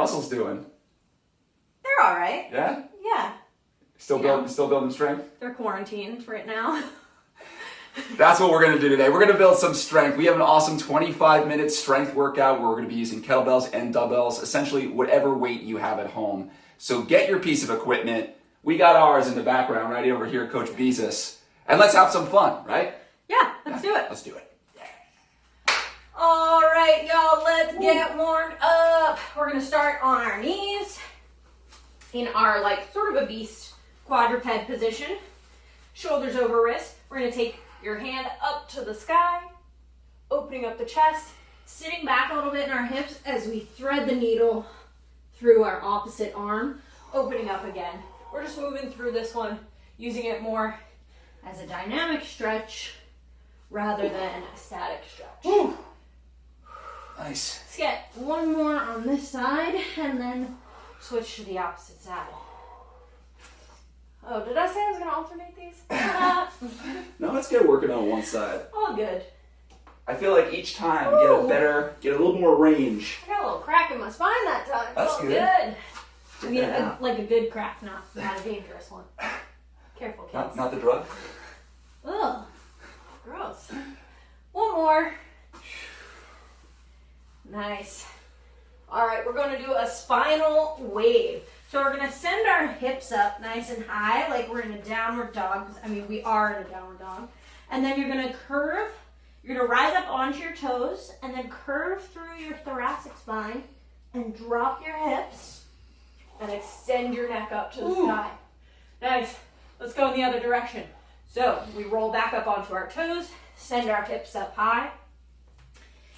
muscles doing? They're all right. Yeah? Yeah. Still building strength? They're quarantined right now. That's what we're going to do today. We're going to build some strength. We have an awesome 25-minute strength workout where we're going to be using kettlebells and dumbbells, essentially whatever weight you have at home. So get your piece of equipment. We got ours in the background right over here, Coach Bezos. And let's have some fun, right? Yeah, let's do it. Let's do it. All right, y'all, let's get warmed up. We're going to start on our knees in our sort of a beast quadruped position. Shoulders over wrist. We're going to take your hand up to the sky, opening up the chest, sitting back a little bit in our hips as we thread the needle through our opposite arm, opening up again. We're just moving through this one, using it more as a dynamic stretch rather than a static stretch. Woo. Nice. Let's get one more on this side and then switch to the opposite side. Oh, did I say I was going to alternate these? No, let's get working on one side. All good. I feel like each time get a little more range. I got a little crack in my spine that time. That's all good. I mean, a good crack, not a dangerous one. Careful, kids. Not the drug? Ugh, gross. One more. Nice. All right, we're going to do a spinal wave. So we're going to send our hips up nice and high, like we're in a downward dog. I mean, we are in a downward dog. And then you're going to curve. You're going to rise up onto your toes and then curve through your thoracic spine and drop your hips and extend your neck up to the sky. Nice. Let's go in the other direction. So we roll back up onto our toes, send our hips up high,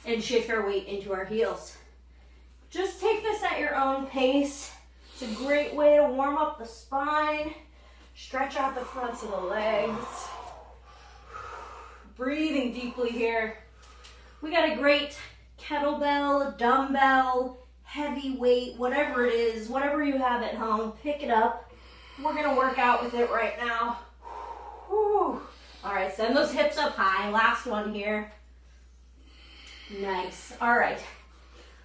and shift our weight into our heels. Just take this at your own pace. It's a great way to warm up the spine, stretch out the fronts of the legs. Breathing deeply here. We got a great kettlebell, dumbbell, heavy weight, whatever it is, whatever you have at home, pick it up. We're gonna work out with it right now. Whew. All right, send those hips up high. Last one here. Nice. All right.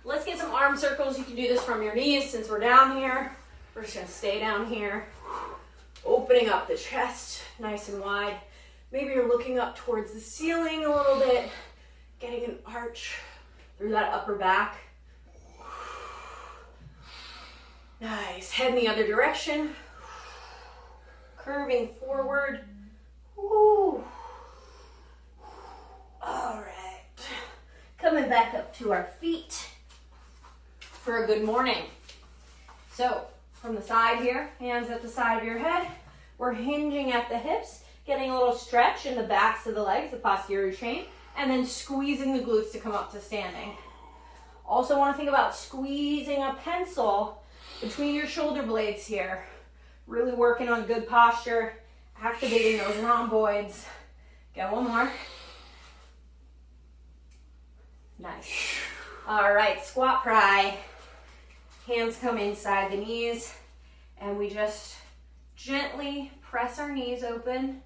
Let's get some arm circles. You can do this from your knees since we're down here. We're just gonna stay down here. Opening up the chest nice and wide. Maybe you're looking up towards the ceiling a little bit, getting an arch through that upper back. Nice. Head in the other direction. Curving forward. Woo. All right. Coming back up to our feet for a good morning. So from the side here, hands at the side of your head, we're hinging at the hips, getting a little stretch in the backs of the legs, the posterior chain, and then squeezing the glutes to come up to standing. Also want to think about squeezing a pencil between your shoulder blades here. Really working on good posture, activating those rhomboids. Get one more. Nice. All right, squat pry. Hands come inside the knees, and we just gently press our knees open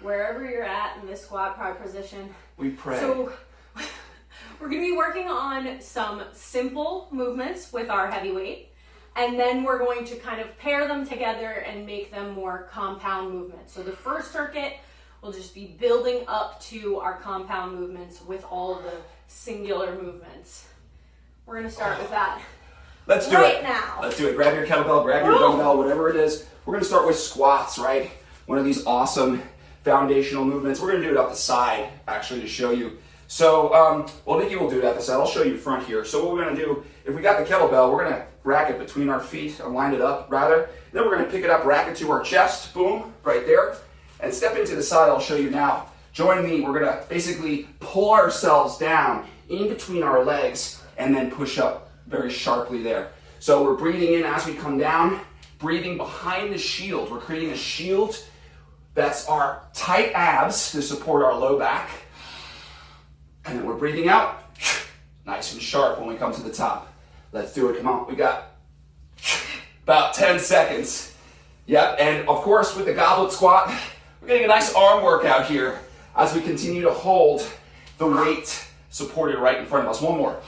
wherever you're at in this squat pry position. We pray. So we're going to be working on some simple movements with our heavy weight, and then we're going to kind of pair them together and make them more compound movements. So the first circuit will just be building up to our compound movements with all the singular movements. We're going to start with that. Let's do right it. Now. Let's do it. Grab your kettlebell, grab your dumbbell, whatever it is. We're going to start with squats, right? One of these awesome foundational movements. We're going to do it up the side, actually, to show you. So, well, Nikki will do it at the side. I'll show you front here. So what we're going to do, if we got the kettlebell, we're going to rack it between our feet, or line it up, rather. Then we're going to pick it up, rack it to our chest, boom, right there. And step into the side, I'll show you now. Join me. We're going to basically pull ourselves down in between our legs and then push up very sharply there. So we're breathing in as we come down, breathing behind the shield. We're creating a shield that's our tight abs to support our low back. And then we're breathing out, nice and sharp when we come to the top. Let's do it, come on. We got about 10 seconds. Yep, and of course with the goblet squat, we're getting a nice arm workout here as we continue to hold the weight supported right in front of us. One more.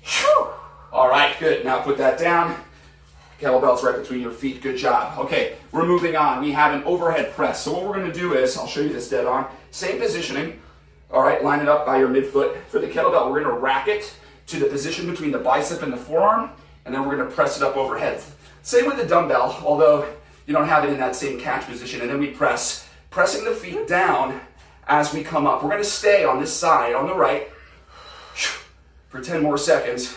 Whew. All right, good. Now put that down. Kettlebell's right between your feet. Good job. Okay, we're moving on. We have an overhead press. So what we're going to do is, I'll show you this dead on. Same positioning. All right, line it up by your midfoot. For the kettlebell, we're going to rack it to the position between the bicep and the forearm, and then we're going to press it up overhead. Same with the dumbbell, although you don't have it in that same catch position. And then we press, pressing the feet down as we come up. We're going to stay on this side, on the right, for 10 more seconds,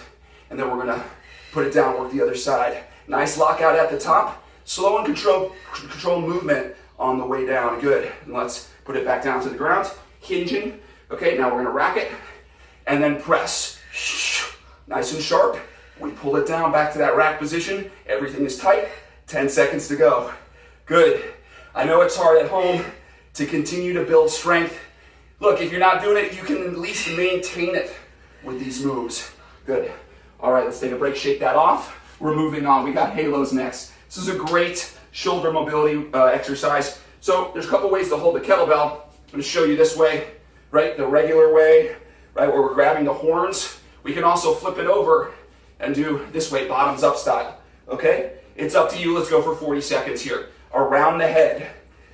and then we're going to put it down, work the other side. Nice lockout at the top. Slow and controlled movement on the way down. Good. And let's put it back down to the ground. Hinging. Okay, now we're going to rack it and then press. Nice and sharp. We pull it down back to that rack position. Everything is tight. 10 seconds to go. Good. I know it's hard at home to continue to build strength. Look, if you're not doing it, you can at least maintain it with these moves. Good. All right, let's take a break. Shake that off. We're moving on. We got halos next. This is a great shoulder mobility exercise. So there's a couple ways to hold the kettlebell. I'm going to show you this way, right? The regular way, right, where we're grabbing the horns. We can also flip it over and do this way, bottoms up style, okay? It's up to you. Let's go for 40 seconds here. Around the head.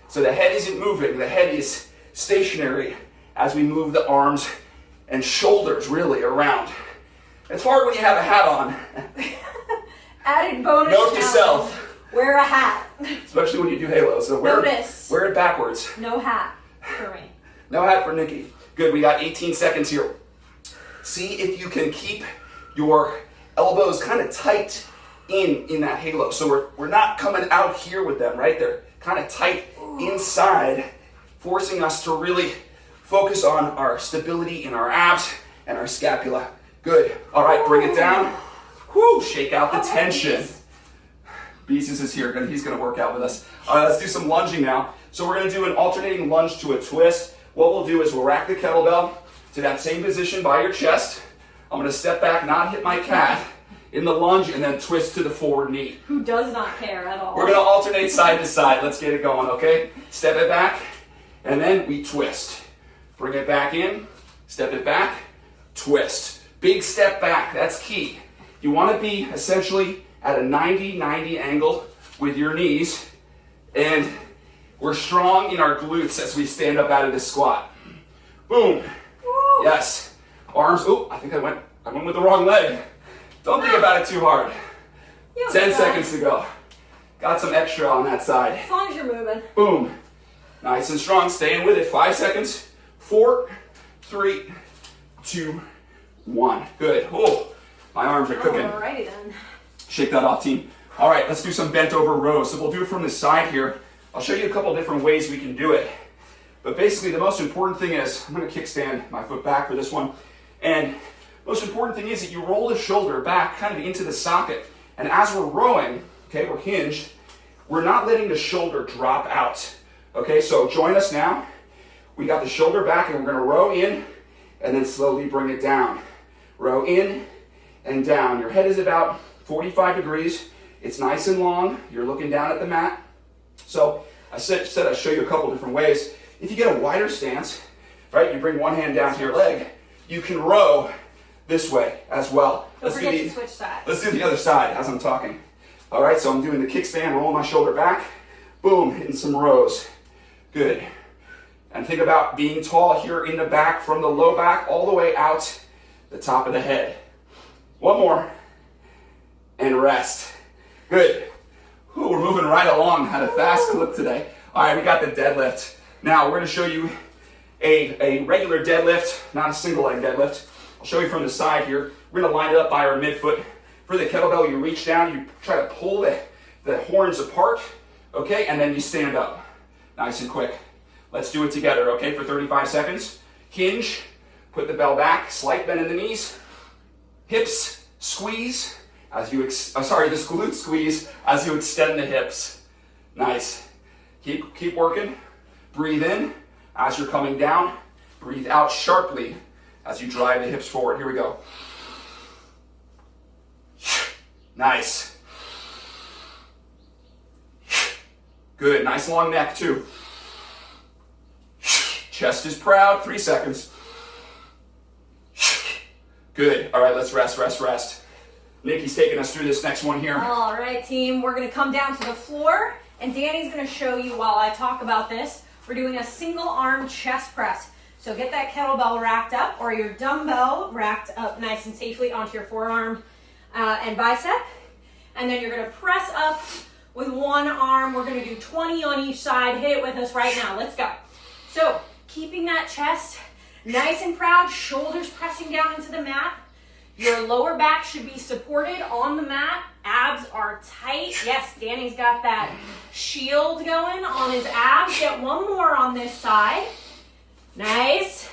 So the head isn't moving. The head is stationary as we move the arms and shoulders really around. It's hard when you have a hat on. Added bonus. Note to self. Wear a hat. Especially when you do halos. So wear it backwards. No hat for me. No hat for Nikki. Good, we got 18 seconds here. See if you can keep your elbows kind of tight in that halo. So we're not coming out here with them, right? They're kind of tight inside, forcing us to really focus on our stability in our abs and our scapula. Good. All right, bring it down. Whoo, shake out the tension. Beezus is here. He's going to work out with us. All right, let's do some lunging now. So we're going to do an alternating lunge to a twist. What we'll do is we'll rack the kettlebell to that same position by your chest. I'm going to step back, not hit my calf in the lunge, and then twist to the forward knee. Who does not care at all? We're going to alternate side to side. Let's get it going, okay? Step it back, and then we twist. Bring it back in, step it back, twist. Big step back, that's key. You want to be essentially at a 90-90 angle with your knees, and we're strong in our glutes as we stand up out of this squat. Boom. Woo. Yes. Arms. Oh, I think I went with the wrong leg. Don't think about it too hard. 10 seconds to go. Got some extra on that side. As long as you're moving. Boom. Nice and strong. Staying with it. 5 seconds. 4, 3, 2, 1. Good. Oh, my arms are cooking. Alrighty then. Shake that off, team. All right, let's do some bent over rows. So we'll do it from the side here. I'll show you a couple different ways we can do it. But basically, the most important thing is, I'm going to kickstand my foot back for this one. And most important thing is that you roll the shoulder back kind of into the socket. And as we're rowing, okay, we're hinged, we're not letting the shoulder drop out. Okay, so join us now. We got the shoulder back and we're going to row in and then slowly bring it down. Row in and down. Your head is about 45 degrees. It's nice and long. You're looking down at the mat. So I said I'd show you a couple different ways. If you get a wider stance, right, you bring one hand down to your leg, you can row this way as well. Don't forget to switch sides. Let's do the other side as I'm talking. All right, so I'm doing the kickstand, rolling my shoulder back, boom, hitting some rows. Good. And think about being tall here in the back, from the low back all the way out the top of the head. One more, and rest. Good. Ooh, we're moving right along at a fast clip today. All right, we got the deadlift. Now, we're going to show you a regular deadlift, not a single leg deadlift. I'll show you from the side here. We're going to line it up by our midfoot. For the kettlebell, you reach down, you try to pull the horns apart, okay, and then you stand up. Nice and quick. Let's do it together, okay, for 35 seconds. Hinge, put the bell back, slight bend in the knees, hips squeeze as you, this glute squeeze as you extend the hips. Nice. Keep working. Breathe in as you're coming down. Breathe out sharply as you drive the hips forward. Here we go. Nice. Good. Nice long neck too. Chest is proud. 3 seconds. Good. All right, let's rest. Nikki's taking us through this next one here. All right, team. We're going to come down to the floor, and Danny's going to show you while I talk about this. We're doing a single arm chest press. So get that kettlebell racked up or your dumbbell racked up nice and safely onto your forearm and bicep. And then you're going to press up with one arm. We're going to do 20 on each side. Hit it with us right now. Let's go. So keeping that chest nice and proud, shoulders pressing down into the mat. Your lower back should be supported on the mat. Abs are tight. Yes, Danny's got that shield going on his abs. Get one more on this side. Nice.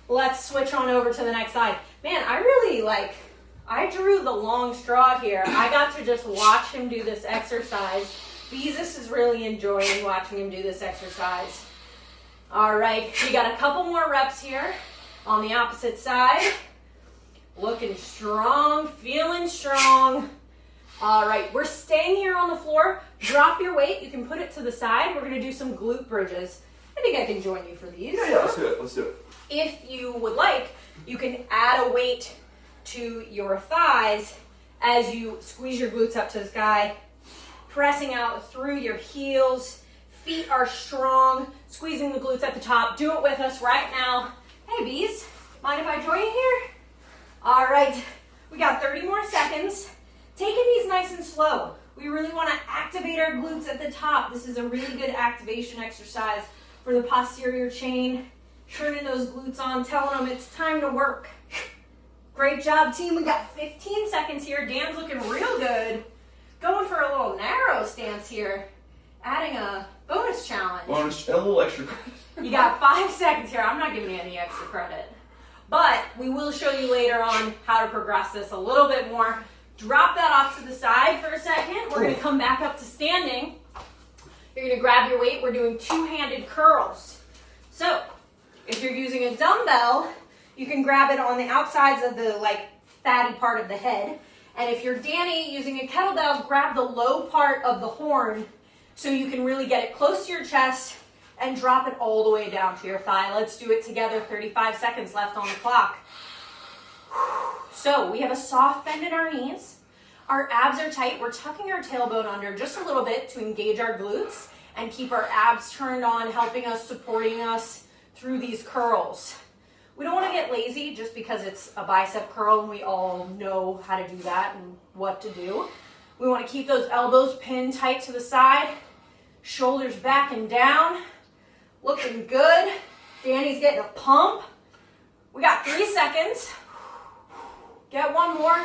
Let's switch on over to the next side. Man, I drew the long straw here. I got to just watch him do this exercise. Jesus is really enjoying watching him do this exercise. All right, we got a couple more reps here on the opposite side. Looking strong, feeling strong. All right, we're staying here on the floor. Drop your weight. You can put it to the side. We're going to do some glute bridges. I think I can join you for these. Yeah, let's do it. Let's do it. If you would like, you can add a weight to your thighs as you squeeze your glutes up to the sky, pressing out through your heels. Feet are strong, squeezing the glutes at the top. Do it with us right now. Hey, bees, mind if I join you here? All right, we got 30 more seconds. Taking these nice and slow. We really want to activate our glutes at the top. This is a really good activation exercise for the posterior chain. Turning those glutes on, telling them it's time to work. Great job, team. We got 15 seconds here. Dan's looking real good. Going for a little narrow stance here. Adding a bonus challenge. A little extra credit. You got 5 seconds here. I'm not giving you any extra credit. But we will show you later on how to progress this a little bit more. Drop that off to the side for a second. We're going to come back up to standing. You're going to grab your weight. We're doing two-handed curls. So if you're using a dumbbell, you can grab it on the outsides of the fatty part of the head. And if you're Danny using a kettlebell, grab the low part of the horn so you can really get it close to your chest and drop it all the way down to your thigh. Let's do it together. 35 seconds left on the clock. So we have a soft bend in our knees. Our abs are tight. We're tucking our tailbone under just a little bit to engage our glutes and keep our abs turned on, helping us, supporting us through these curls. We don't want to get lazy just because it's a bicep curl and we all know how to do that and what to do. We want to keep those elbows pinned tight to the side, shoulders back and down. Looking good. Danny's getting a pump. We got 3 seconds. Get one more.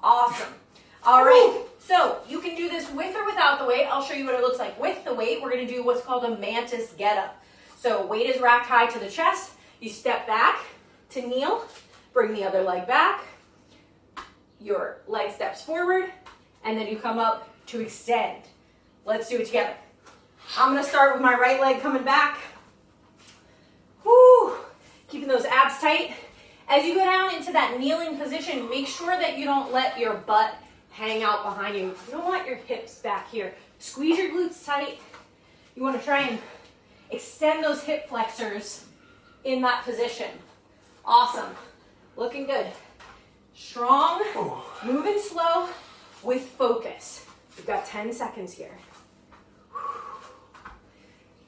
Awesome. All right. So you can do this with or without the weight. I'll show you what it looks like with the weight. We're going to do what's called a mantis getup. So weight is racked high to the chest. You step back to kneel. Bring the other leg back. Your leg steps forward. And then you come up to extend. Let's do it together. I'm going to start with my right leg coming back. Woo! Keeping those abs tight. As you go down into that kneeling position, make sure that you don't let your butt hang out behind you. You don't want your hips back here. Squeeze your glutes tight. You want to try and extend those hip flexors in that position. Awesome. Looking good. Strong. Moving slow with focus. We've got 10 seconds here.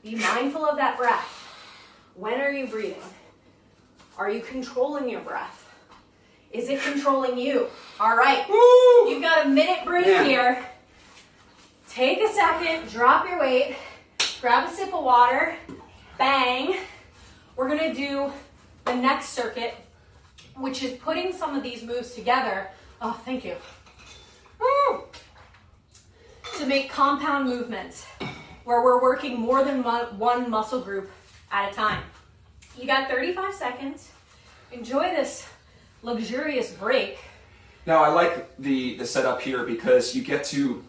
Be mindful of that breath. When are you breathing? Are you controlling your breath? Is it controlling you? All right. Woo! You've got a minute break here. Take a second, drop your weight, grab a sip of water, bang. We're going to do the next circuit, which is putting some of these moves together. Oh, thank you. Woo! To make compound movements where we're working more than one muscle group at a time. You got 35 seconds. Enjoy this luxurious break. Now, I like the setup here because you get to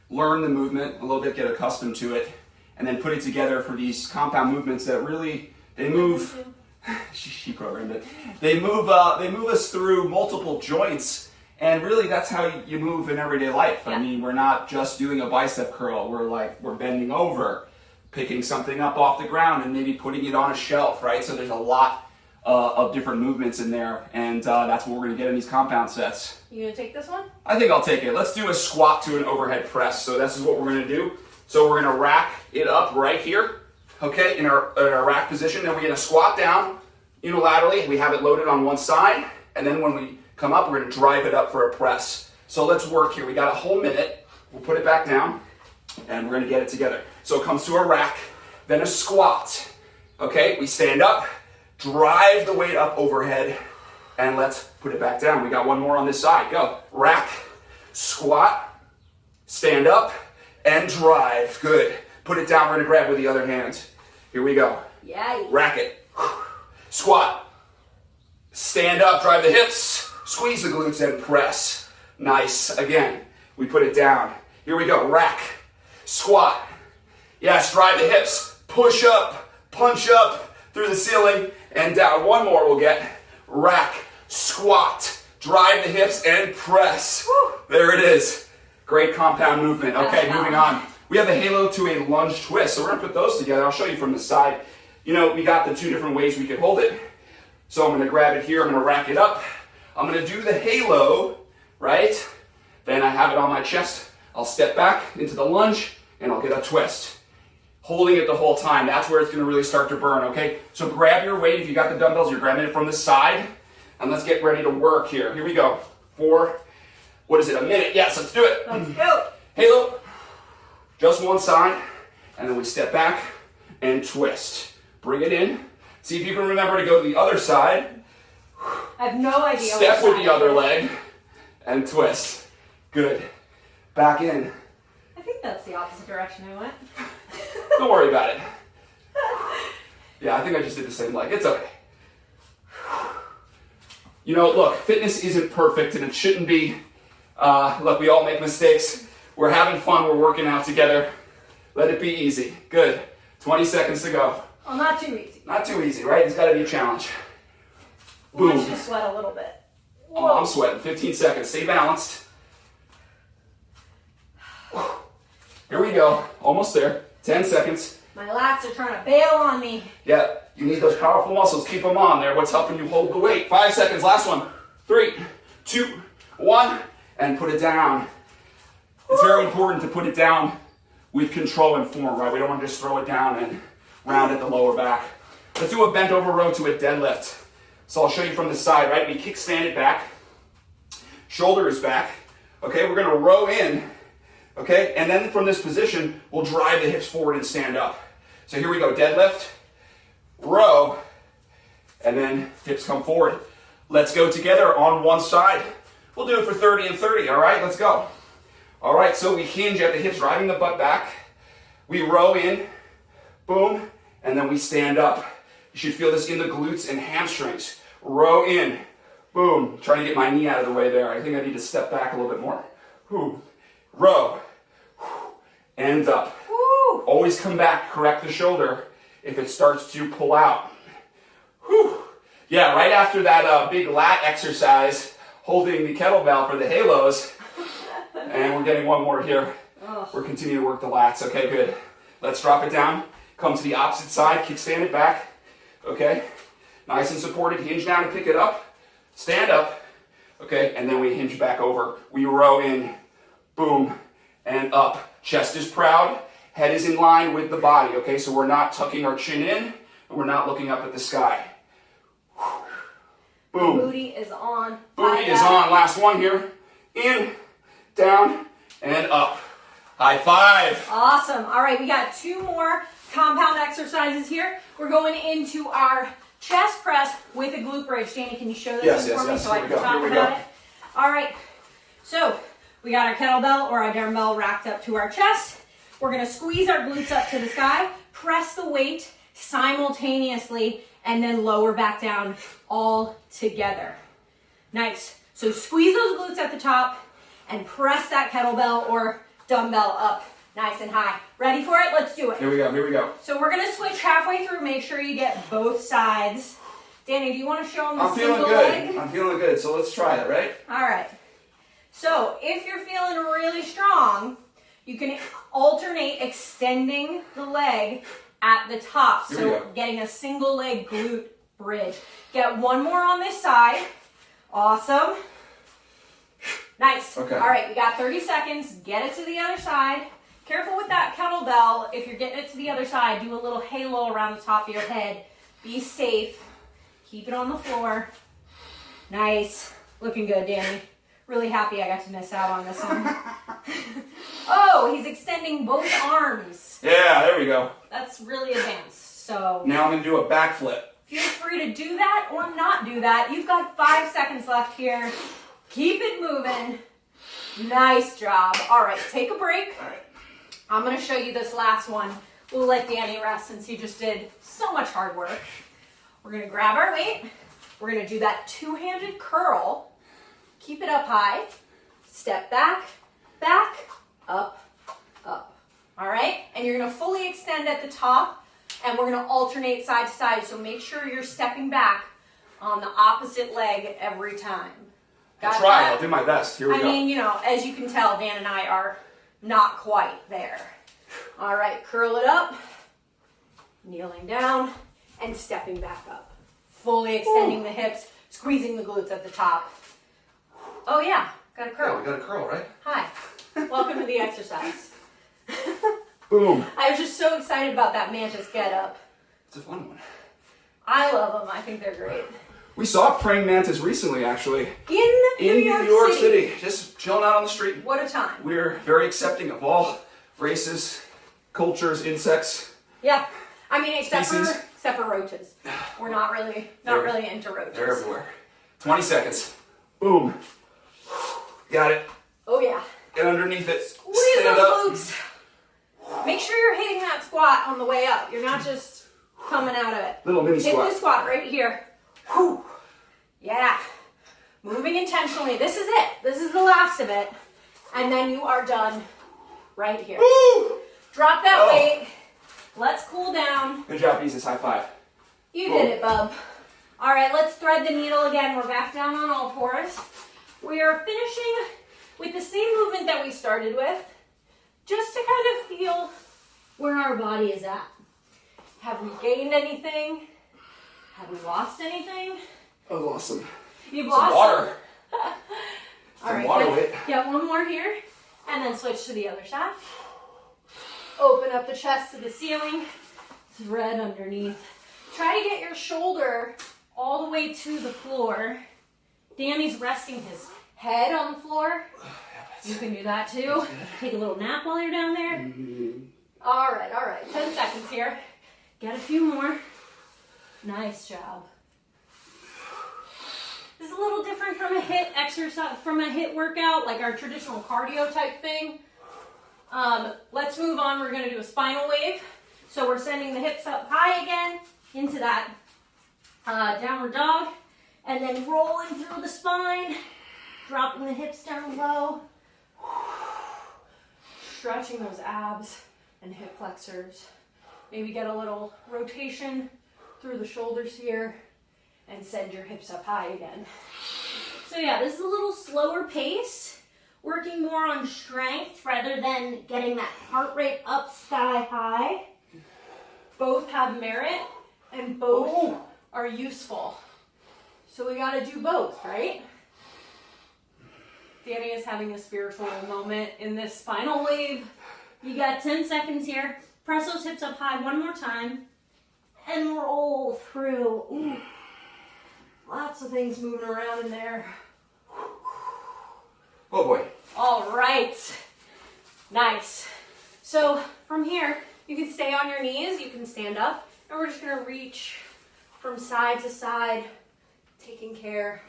learn the movement a little bit, get accustomed to it, and then put it together for these compound movements that really, they move, she programmed it, they move us through multiple joints. And really, that's how you move in everyday life. Yeah. I mean, we're not just doing a bicep curl. We're bending over, picking something up off the ground and maybe putting it on a shelf, right? So there's a lot of different movements in there, and that's what we're going to get in these compound sets. You gonna take this one? I think I'll take it. Let's do a squat to an overhead press. So this is what we're going to do. So we're going to rack it up right here, okay, in our rack position. Then we're going to squat down unilaterally. We have it loaded on one side, and then when we come up, we're going to drive it up for a press. So let's work here. We got a whole minute. We'll put it back down, and we're going to get it together. So it comes to a rack, then a squat. Okay, we stand up, drive the weight up overhead, and let's put it back down. We got one more on this side. Go. Rack, squat, stand up, and drive. Good. Put it down. We're going to grab with the other hand. Here we go. Yeah. Rack it. Squat. Stand up, drive the hips, squeeze the glutes, and press. Nice. Again, we put it down. Here we go. Rack, squat. Yes, drive the hips, push up, punch up through the ceiling, and down. One more we'll get. Rack, squat, drive the hips, and press. Woo. There it is. Great compound movement. Okay, moving on. We have a halo to a lunge twist. So we're going to put those together. I'll show you from the side. You know, we got the two different ways we could hold it. So I'm going to grab it here. I'm going to rack it up. I'm going to do the halo, right? Then I have it on my chest. I'll step back into the lunge, and I'll get a twist. Holding it the whole time. That's where it's going to really start to burn, okay? So grab your weight. If you got the dumbbells, you're grabbing it from the side. And let's get ready to work here. Here we go. For, what is it, a minute? Yes, let's do it. Let's go. Halo. Just one side. And then we step back and twist. Bring it in. See if you can remember to go to the other side. I have no idea. Step with the other leg and twist. Good. Back in. I think that's the opposite direction I went. Don't worry about it. Yeah, I think I just did the same leg. It's okay. You know, look, fitness isn't perfect and it shouldn't be. Look, we all make mistakes. We're having fun. We're working out together. Let it be easy. Good. 20 seconds to go. Well, not too easy. Not too easy, right? It's got to be a challenge. I Boom. want you to sweat a little bit. Oh, I'm sweating. 15 seconds. Stay balanced. Here we go. Almost there. 10 seconds. My lats are trying to bail on me. Yeah, you need those powerful muscles. Keep them on there. What's helping you hold the weight? 5 seconds. Last one. 3, 2, 1. And put it down. It's very important to put it down with control and form, right? We don't want to just throw it down and round at the lower back. Let's do a bent over row to a deadlift. So I'll show you from the side, right? We kickstand it back. Shoulder is back. Okay, we're going to row in. Okay, and then from this position, we'll drive the hips forward and stand up. So here we go, deadlift, row, and then hips come forward. Let's go together on one side. We'll do it for 30 and 30, all right? Let's go. All right, so we hinge at the hips, driving the butt back. We row in, boom, and then we stand up. You should feel this in the glutes and hamstrings. Row in, boom. Trying to get my knee out of the way there. I think I need to step back a little bit more. Row, and up. Woo. Always come back, correct the shoulder if it starts to pull out. Whew. Yeah, right after that big lat exercise, holding the kettlebell for the halos, and we're getting one more here. Oh. We're continuing to work the lats. Okay, good. Let's drop it down. Come to the opposite side, kickstand it back. Okay, nice and supported. Hinge down to pick it up. Stand up. Okay, and then we hinge back over. We row in. Boom, and up. Chest is proud, head is in line with the body, okay? So we're not tucking our chin in, and we're not looking up at the sky. Boom. Booty is on. Booty is on. Last one here. In, down, and up. High five. Awesome. All right, we got 2 more compound exercises here. We're going into our chest press with a glute bridge. Danny, can you show this for me so I can talk about it? All right, so we got our kettlebell or our dumbbell racked up to our chest. We're gonna squeeze our glutes up to the sky, press the weight simultaneously, and then lower back down all together. Nice. So squeeze those glutes at the top and press that kettlebell or dumbbell up nice and high. Ready for it? Let's do it. Here we go, here we go. So we're gonna switch halfway through. Make sure you get both sides. Danny, do you wanna show them the I'm feeling single good. leg? I'm feeling good, so let's try it, right? All right. So if you're feeling really strong, you can alternate extending the leg at the top. Here we So go. getting a single leg glute bridge. Get one more on this side. Awesome. Nice. Okay. All right, you got 30 seconds. Get it to the other side. Careful with that kettlebell. If you're getting it to the other side, do a little halo around the top of your head. Be safe. Keep it on the floor. Nice. Looking good, Danny. Really happy I got to miss out on this one. Oh, he's extending both arms. Yeah, there we go. That's really advanced. So Now I'm going to do a backflip. feel free to do that or not do that. You've got 5 seconds left here. Keep it moving. Nice job. All right, take a break. All right. I'm going to show you this last one. We'll let Danny rest since he just did so much hard work. We're going to grab our weight. We're going to do that two-handed curl. Keep it up high. Step back, back, up, up. All right? And you're going to fully extend at the top, and we're going to alternate side to side. So make sure you're stepping back on the opposite leg every time. Got I'll try. that? I'll do my best. Here we go. I mean, you know, as you can tell, Dan and I are not quite there. All right, curl it up, kneeling down, and stepping back up. Fully extending the hips, squeezing the glutes at the top. Oh yeah, got a curl. Yeah, we got a curl, right? Hi, welcome to the exercise. Boom. I was just so excited about that mantis getup. It's a fun one. I love them. I think they're great. We saw praying mantis recently, actually. In In New York City. Just chilling out on the street. What a time. We're very accepting of all races, cultures, insects. Yeah, I mean, except Species. for roaches. We're not really into roaches. They're everywhere. 20 seconds. Boom. Got it. Oh yeah. Get underneath it. Squeeze Stand those up. glutes. Make sure you're hitting that squat on the way up. You're not just coming out of it. Little mini Hit squat. the squat right here. Whew. Yeah. Moving intentionally. This is it. This is the last of it. And then you are done right here. Woo! Drop that Oh. weight. Let's cool down. Good job, Jesus. High five. You Cool. did it, bub. All right, let's thread the needle again. We're back down on all fours. We are finishing with the same movement that we started with, just to kind of feel where our body is at. Have we gained anything? Have we lost anything? Oh, awesome. You've Some lost water. All Some right, water good. weight. Yeah, one more here, and then switch to the other side. Open up the chest to the ceiling. Thread underneath. Try to get your shoulder all the way to the floor. Danny's resting his head on the floor. You can do that too. Take a little nap while you're down there. All right. 10 seconds here. Get a few more. Nice job. This is a little different from a HIIT exercise, from a HIIT workout, like our traditional cardio type thing. Let's move on. We're going to do a spinal wave. So we're sending the hips up high again into that downward dog, and then rolling through the spine, dropping the hips down low, stretching those abs and hip flexors. Maybe get a little rotation through the shoulders here and send your hips up high again. So yeah, this is a little slower pace, working more on strength rather than getting that heart rate up sky high. Both have merit and both are useful. So we gotta do both, right? Danny is having a spiritual moment in this spinal wave. You got 10 seconds here. Press those hips up high one more time and roll through. Ooh. Lots of things moving around in there. Oh boy. All right. Nice. So from here, you can stay on your knees, you can stand up, and we're just gonna reach from side to side, taking care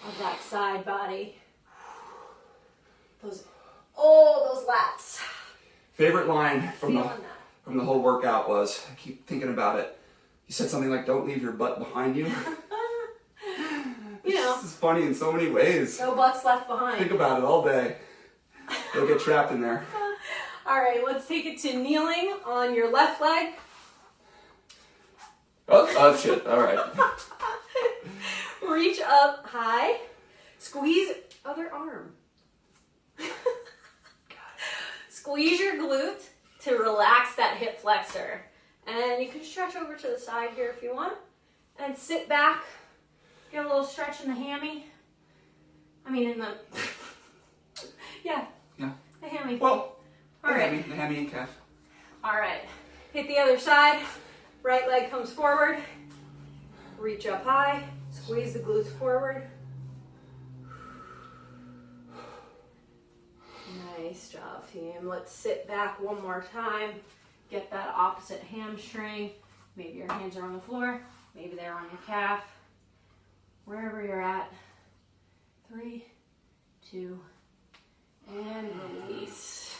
of that side body. Those lats. Favorite line from Feeling that. from the whole workout was, I keep thinking about it. You said something like, "Don't leave your butt behind you." You know, This is funny in so many ways. no butts left behind. Think about it all day. You'll get trapped in there. All right, let's take it to kneeling on your left leg. Oh shit. All right. Reach up high. Squeeze other arm. Squeeze your glute to relax that hip flexor. And you can stretch over to the side here if you want. And sit back, get a little stretch in the hammy. I mean in the, yeah, the hammy. Well, all right. The hammy and calf. All right, hit the other side. Right leg comes forward. Reach up high, squeeze the glutes forward. Nice job, team. Let's sit back one more time. Get that opposite hamstring. Maybe your hands are on the floor. Maybe they're on your calf. Wherever you're at. 3, 2, and release.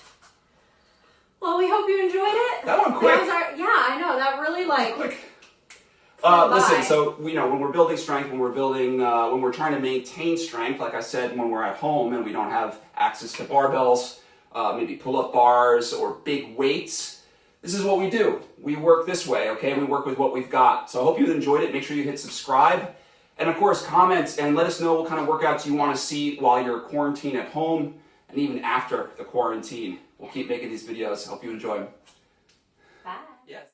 Well, we hope you enjoyed it. That one quick. Yeah, I know. That really Quick. flew Listen, by. so when we're building strength, when we're trying to maintain strength, like I said, when we're at home and we don't have access to barbells, maybe pull-up bars or big weights, this is what we do. We work this way, okay? We work with what we've got. So I hope you enjoyed it. Make sure you hit subscribe. And of course, comment and let us know what kind of workouts you want to see while you're quarantined at home and even after the quarantine. We'll keep making these videos. Hope you enjoy them. Bye. Yes.